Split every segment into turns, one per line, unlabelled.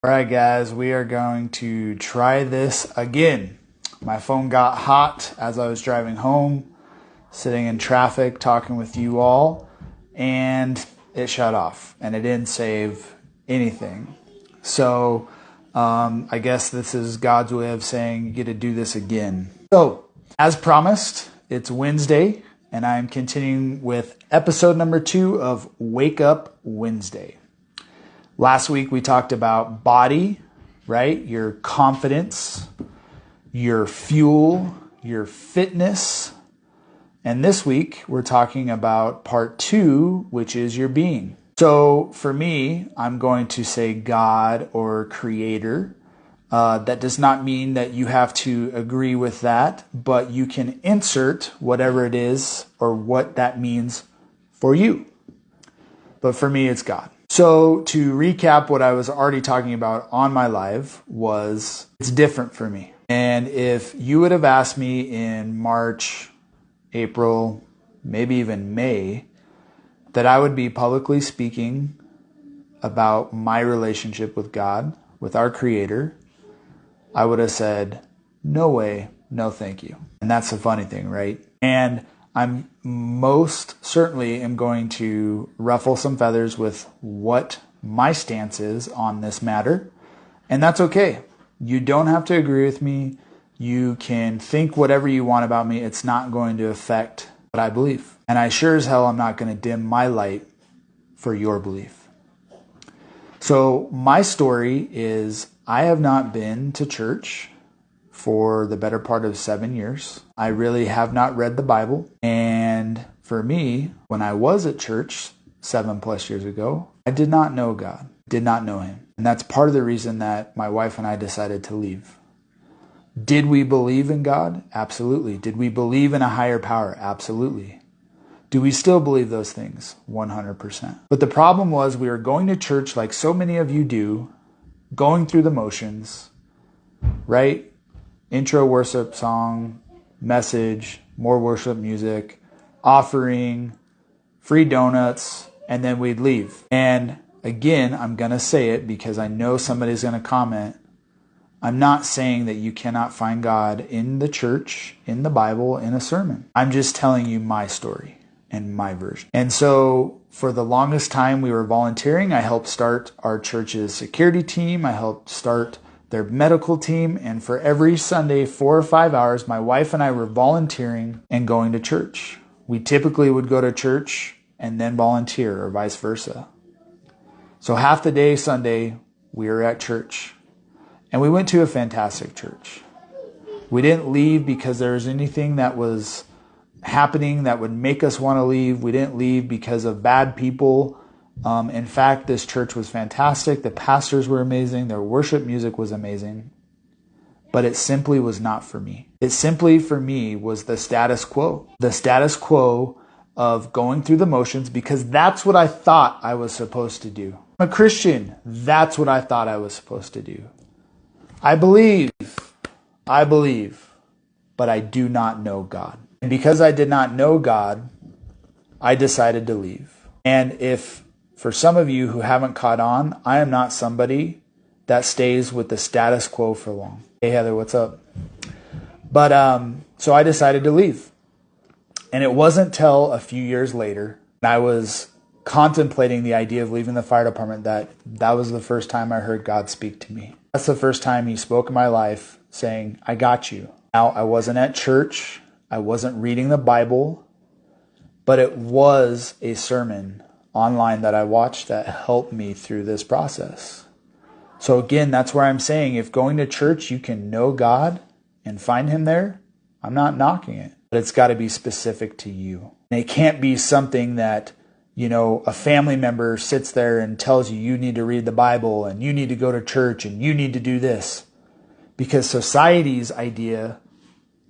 All right, guys, we are going to try this again. My phone got hot as I was driving home, sitting in traffic, talking with you all, and it shut off, and it didn't save anything. So I guess this is God's way of saying you get to do this again. So, as promised, it's Wednesday, and I'm continuing with episode number 2 of Wake Up Wednesday. Last week we talked about body, right? Your confidence, your fuel, your fitness. And this week we're talking about part 2, which is your being. So for me, I'm going to say God or creator. That does not mean that you have to agree with that, but you can insert whatever it is or what that means for you. But for me, it's God. So to recap what I was already talking about on my live was it's different for me. And if you would have asked me in March, April, maybe even May, that I would be publicly speaking about my relationship with God, with our Creator, I would have said, no way, no thank you. And that's the funny thing, right? And I'm most certainly am going to ruffle some feathers with what my stance is on this matter. And that's okay. You don't have to agree with me. You can think whatever you want about me. It's not going to affect what I believe. And I sure as hell am not going to dim my light for your belief. So my story is I have not been to church for the better part of 7 years. I really have not read the Bible. And for me, when I was at church 7+ years ago, I did not know God, did not know Him. And that's part of the reason that my wife and I decided to leave. Did we believe in God? Absolutely. Did we believe in a higher power? Absolutely. Do we still believe those things? 100%. But the problem was we were going to church like so many of you do, going through the motions, right? Intro worship song, message, more worship music, offering, free donuts, and then we'd leave. And again, I'm going to say it because I know somebody's going to comment. I'm not saying that you cannot find God in the church, in the Bible, in a sermon. I'm just telling you my story and my version. And so for the longest time we were volunteering. I helped start our church's security team. I helped start their medical team, and for every Sunday, 4 or 5 hours, my wife and I were volunteering and going to church. We typically would go to church and then volunteer, or vice versa. So half the day Sunday, we were at church. And we went to a fantastic church. We didn't leave because there was anything that was happening that would make us want to leave. We didn't leave because of bad people. In fact, this church was fantastic. The pastors were amazing. Their worship music was amazing. But it simply was not for me. It simply, for me, was the status quo. The status quo of going through the motions because that's what I thought I was supposed to do. I'm a Christian. That's what I thought I was supposed to do. I believe, but I do not know God. And because I did not know God, I decided to leave. And if for some of you who haven't caught on, I am not somebody that stays with the status quo for long. Hey, Heather, what's up? But so I decided to leave. And it wasn't till a few years later, I was contemplating the idea of leaving the fire department, that was the first time I heard God speak to me. That's the first time He spoke in my life saying, I got you. Now, I wasn't at church. I wasn't reading the Bible. But it was a sermon online that I watched that helped me through this process. So again, that's where I'm saying if going to church you can know God and find Him there, I'm not knocking it. But it's got to be specific to you. And it can't be something that, a family member sits there and tells you need to read the Bible and you need to go to church and you need to do this. Because society's idea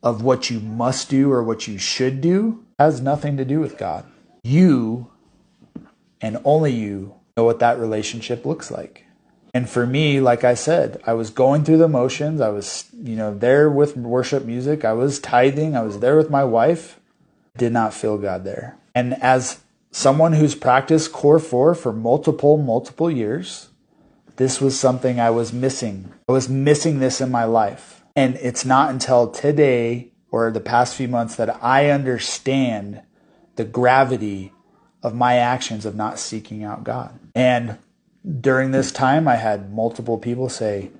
of what you must do or what you should do has nothing to do with God. You and only you know what that relationship looks like. And for me, like I said, I was going through the motions. I was, there with worship music. I was tithing. I was there with my wife. Did not feel God there. And as someone who's practiced Core 4 for multiple years, This was something I was missing. I was missing this in my life. And it's not until today or the past few months that I understand the gravity of my actions of not seeking out God. And during this time, I had multiple people say,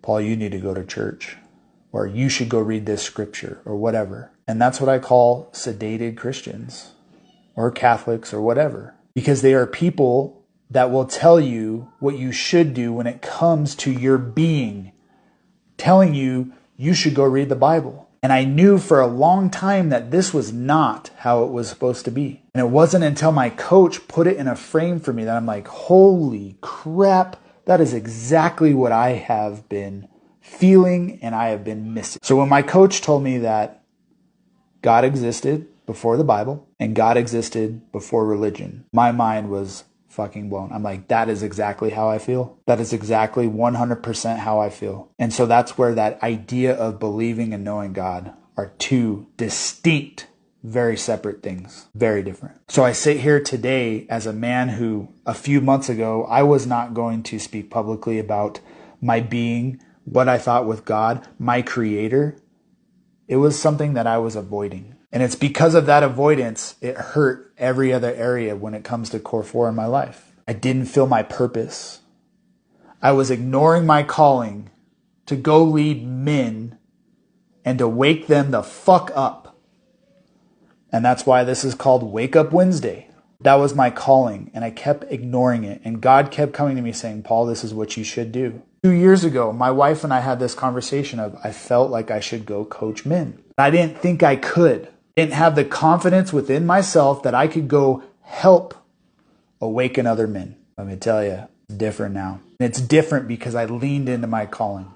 Paul, you need to go to church, or you should go read this scripture, or whatever. And that's what I call sedated Christians, or Catholics, or whatever. Because they are people that will tell you what you should do when it comes to your being, telling you you should go read the Bible. And I knew for a long time that this was not how it was supposed to be. And it wasn't until my coach put it in a frame for me that I'm like, holy crap, that is exactly what I have been feeling and I have been missing. So when my coach told me that God existed before the Bible and God existed before religion, my mind was fucking blown. I'm like, that is exactly how I feel. That is exactly 100% how I feel. And so that's where that idea of believing and knowing God are two distinct, very separate things, very different. So I sit here today as a man who a few months ago, I was not going to speak publicly about my being, what I thought with God, my creator. It was something that I was avoiding. And it's because of that avoidance, it hurt every other area when it comes to core 4 in my life. I didn't feel my purpose. I was ignoring my calling to go lead men and to wake them the fuck up. And that's why this is called Wake Up Wednesday. That was my calling, and I kept ignoring it. And God kept coming to me saying, Paul, this is what you should do. 2 years ago, my wife and I had this conversation of I felt like I should go coach men. I didn't think I could. Didn't have the confidence within myself that I could go help awaken other men. Let me tell you, it's different now. And it's different because I leaned into my calling.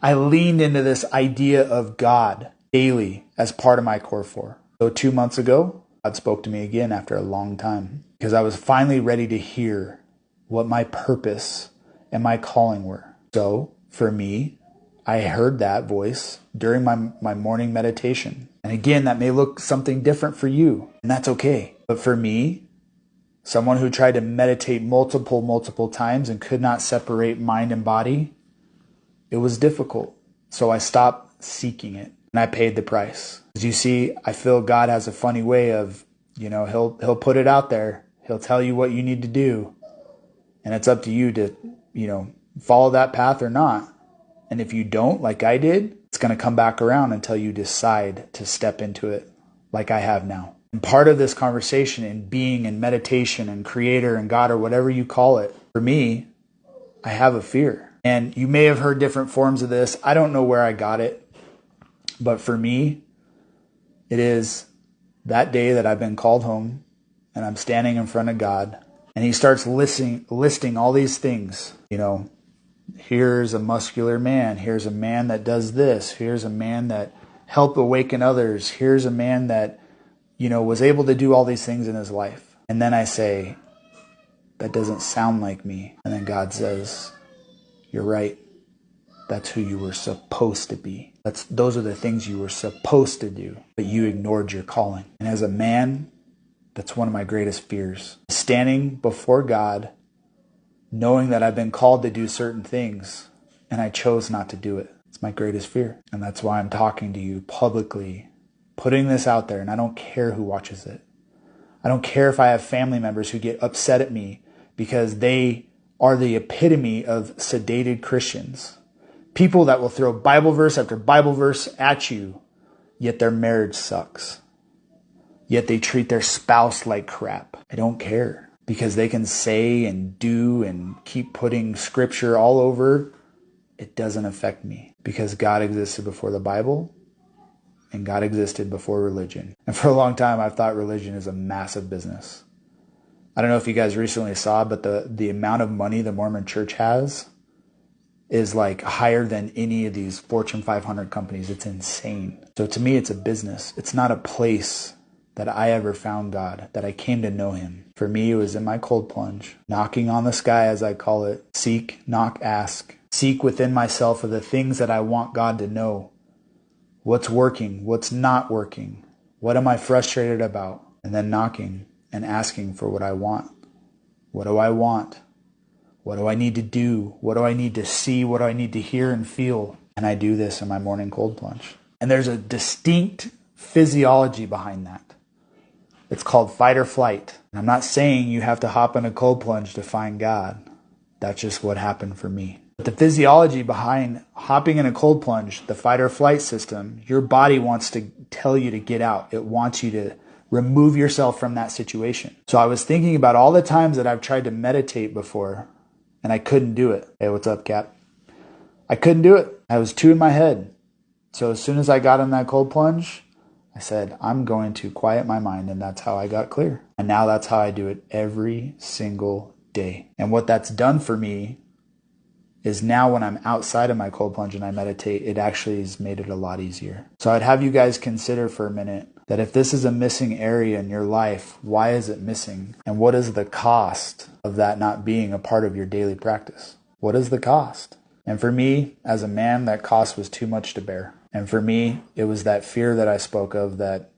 I leaned into this idea of God daily as part of my core 4. So 2 months ago, God spoke to me again after a long time because I was finally ready to hear what my purpose and my calling were. So for me, I heard that voice during my morning meditation. And again, that may look something different for you, and that's okay. But for me, someone who tried to meditate multiple times and could not separate mind and body, it was difficult. So I stopped seeking it, and I paid the price. As you see, I feel God has a funny way of, he'll put it out there. He'll tell you what you need to do, and it's up to you to, follow that path or not. And if you don't, like I did, it's going to come back around until you decide to step into it like I have now. And part of this conversation in being and meditation and creator and God or whatever you call it, for me, I have a fear. And you may have heard different forms of this. I don't know where I got it. But for me, it is that day that I've been called home and I'm standing in front of God and he starts listing all these things, Here's a muscular man. Here's a man that does this. Here's a man that helped awaken others. Here's a man that, was able to do all these things in his life. And then I say, that doesn't sound like me. And then God says, you're right. That's who you were supposed to be. Those are the things you were supposed to do, but you ignored your calling. And as a man, that's one of my greatest fears. Standing before God, knowing that I've been called to do certain things and I chose not to do it. It's my greatest fear. And that's why I'm talking to you publicly, putting this out there, and I don't care who watches it. I don't care if I have family members who get upset at me because they are the epitome of sedated Christians. People that will throw Bible verse after Bible verse at you, yet their marriage sucks. Yet they treat their spouse like crap. I don't care. Because they can say and do and keep putting scripture all over, it doesn't affect me. Because God existed before the Bible and God existed before religion. And for a long time, I've thought religion is a massive business. I don't know if you guys recently saw, but the amount of money the Mormon church has is like higher than any of these Fortune 500 companies. It's insane. So to me, it's a business. It's not a place that I ever found God, that I came to know him. For me, it was in my cold plunge, knocking on the sky, as I call it. Seek, knock, ask. Seek within myself for the things that I want God to know. What's working? What's not working? What am I frustrated about? And then knocking and asking for what I want. What do I want? What do I need to do? What do I need to see? What do I need to hear and feel? And I do this in my morning cold plunge. And there's a distinct physiology behind that. It's called fight or flight. And I'm not saying you have to hop in a cold plunge to find God. That's just what happened for me. But the physiology behind hopping in a cold plunge, the fight or flight system, your body wants to tell you to get out. It wants you to remove yourself from that situation. So I was thinking about all the times that I've tried to meditate before and I couldn't do it. Hey, what's up, Cap? I couldn't do it. I was too in my head. So as soon as I got in that cold plunge, I said, I'm going to quiet my mind, and that's how I got clear. And now that's how I do it every single day. And what that's done for me is now when I'm outside of my cold plunge and I meditate, it actually has made it a lot easier. So I'd have you guys consider for a minute that if this is a missing area in your life, why is it missing? And what is the cost of that not being a part of your daily practice? What is the cost? And for me, as a man, that cost was too much to bear. And for me, it was that fear that I spoke of, that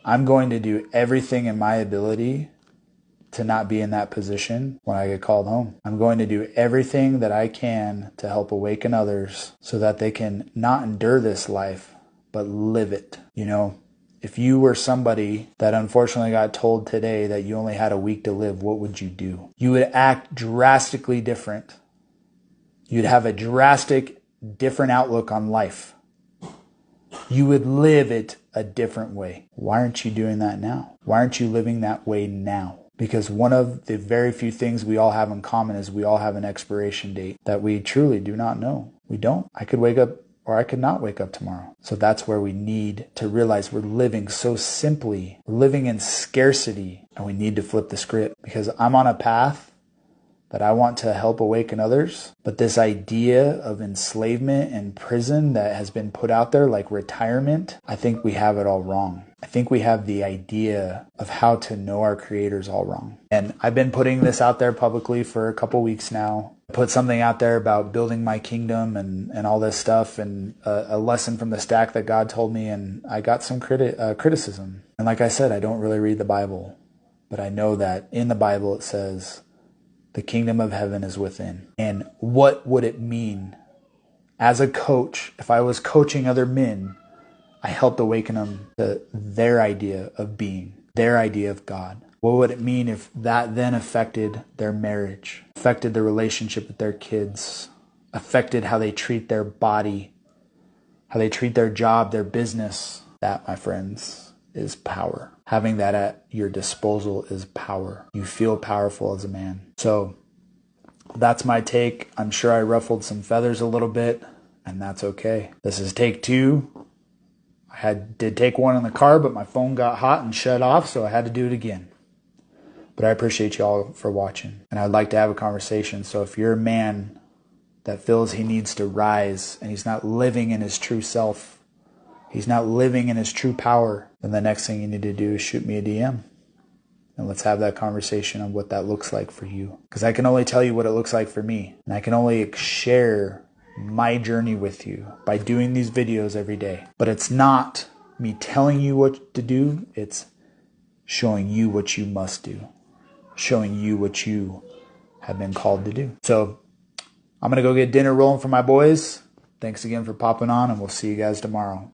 I'm going to do everything in my ability to not be in that position when I get called home. I'm going to do everything that I can to help awaken others so that they can not endure this life, but live it. You know, if you were somebody that unfortunately got told today that you only had a week to live, what would you do? You would act drastically different. You'd have a drastic, different outlook on life. You would live it a different way. Why aren't you doing that now? Why aren't you living that way now? Because one of the very few things we all have in common is we all have an expiration date that we truly do not know. We don't. I could wake up or I could not wake up tomorrow. So that's where we need to realize we're living so simply. We're living in scarcity, and we need to flip the script, because I'm on a path that I want to help awaken others. But this idea of enslavement and prison that has been put out there, like retirement, I think we have it all wrong. I think we have the idea of how to know our creators all wrong. And I've been putting this out there publicly for a couple weeks now. I put something out there about building my kingdom and all this stuff, and a lesson from the stack that God told me, and I got some criticism. And like I said, I don't really read the Bible, but I know that in the Bible it says, the kingdom of heaven is within. And what would it mean as a coach, if I was coaching other men, I helped awaken them to their idea of being, their idea of God. What would it mean if that then affected their marriage, affected the relationship with their kids, affected how they treat their body, how they treat their job, their business? That, my friends, is power. Having that at your disposal is power. You feel powerful as a man. So that's my take. I'm sure I ruffled some feathers a little bit, and that's okay. This is take 2. I did take 1 in the car, but my phone got hot and shut off, so I had to do it again. But I appreciate you all for watching, and I'd like to have a conversation. So if you're a man that feels he needs to rise and he's not living in his true self, he's not living in his true power, then the next thing you need to do is shoot me a DM. And let's have that conversation on what that looks like for you. Because I can only tell you what it looks like for me. And I can only share my journey with you by doing these videos every day. But it's not me telling you what to do. It's showing you what you must do. Showing you what you have been called to do. So I'm going to go get dinner rolling for my boys. Thanks again for popping on, and we'll see you guys tomorrow.